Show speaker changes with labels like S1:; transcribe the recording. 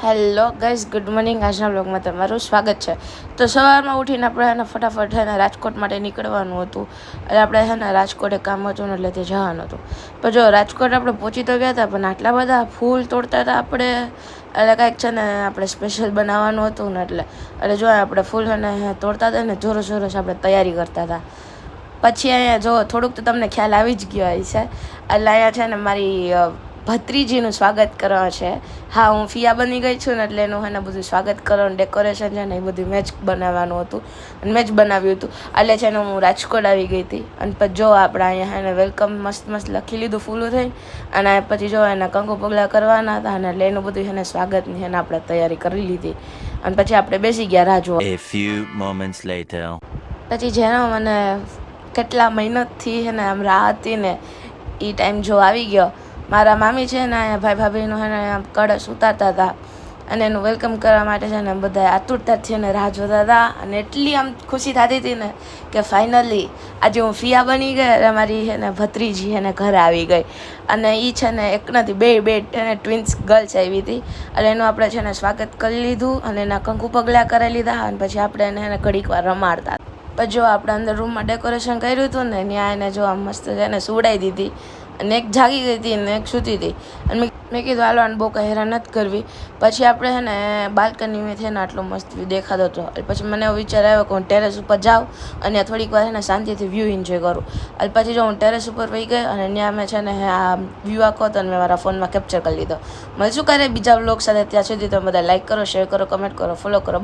S1: Hello guys, good morning. આજના બ્લોગમાં તમારું સ્વાગત છે. તો સવારમાં ઉઠીને આપણે ફટાફટ રાજકોટ માટે નીકળવાનું હતું. એટલે આપણે રાજકોટ એક કામ હતું ને એટલે તે જવાનું હતું. પણ જો રાજકોટ આપણે પહોંચી તો ગયા હતા, પણ આટલા બધા ફૂલ તોડતા હતા આપણે, એટલે કાંઈક છે ને આપણે સ્પેશિયલ બનાવવાનું હતું ને એટલે જો આપણે ફૂલ તોડતા હતા ને જોરસ આપણે તૈયારી કરતા હતા. પછી અહીંયા જો થોડુંક તો તમને ખ્યાલ આવી જ ગયો હશે. એટલે અહીંયા છે ને મારી ભત્રીજીનું સ્વાગત કરવા છે. હા, હું ફિયા બની ગઈ છું ને એટલે એનું બધું સ્વાગત કરવાનું ડેકોરેશન છે ને એ બધું મેં જ બનાવવાનું હતું અને મેં જ બનાવ્યું હતું. એટલે છે ને હું રાજકોટ આવી ગઈ હતી અને પછી જો આપણે અહીંયા વેલકમ મસ્ત લખી લીધું ફૂલું થઈને, અને પછી જો એના કંકુ પગલાં કરવાના હતા અને એટલે એનું બધું સ્વાગતની આપણે તૈયારી કરી લીધી અને પછી આપણે બેસી ગયા રાહ જોવા.
S2: A few moments later.
S1: પછી જેનો મને કેટલા મહિનોથી આમ રાહ હતી ને એ ટાઈમ જો આવી ગયો. મારા મામી છે ને અહીંયા ભાઈ ભાભીનું કળશ ઉતારતા હતા અને એનું વેલકમ કરવા માટે છે ને બધા આતુરતાથી રાહ જોતા હતા. અને એટલી આમ ખુશી થતી હતી ને કે ફાઇનલી આજે હું ફિયા બની ગઈ અને મારી ભત્રીજી ઘરે આવી ગઈ. અને એ છે ને એક નથી બે ટ્વિન્સ ગર્લ્સ આવી હતી. એટલે એનું આપણે છે ને સ્વાગત કરી લીધું અને એના કંકુ પગલાં કરી લીધા અને પછી આપણે એને ઘડીક વાર રમાડતા. પછી જો આપણે અંદર રૂમમાં ડેકોરેશન કર્યું હતું ને ત્યાં એને જો આમ મસ્ત છે ને સુવડાવી દીધી અને એક જાગી ગઈ હતી ને એક સૂતી હતી. અને મેં કીધું હાલવાનું બહુ કંઈ હેરાન નથી કરવી. પછી આપણે બાલ્કનીમાંથી આટલો મસ્ત વ્યૂ દેખાતો હતો. પછી મને એવો વિચાર આવ્યો કે હું ટેરેસ ઉપર જાઉં અને થોડીક વાર શાંતિથી વ્યૂ એન્જોય કરું. એટલે પછી જો હું ટેરેસ ઉપર વહી ગઈ અને ત્યાં મેં છે ને આ વ્યૂ આખો હતો અને મેં મારા ફોનમાં કેપ્ચર કરી લીધો. મને શું કરે બીજા બ્લોગ સાથે. ત્યાં સુધી તો બધા લાઈક કરો, શેર કરો, કમેન્ટ કરો, ફોલો કરો.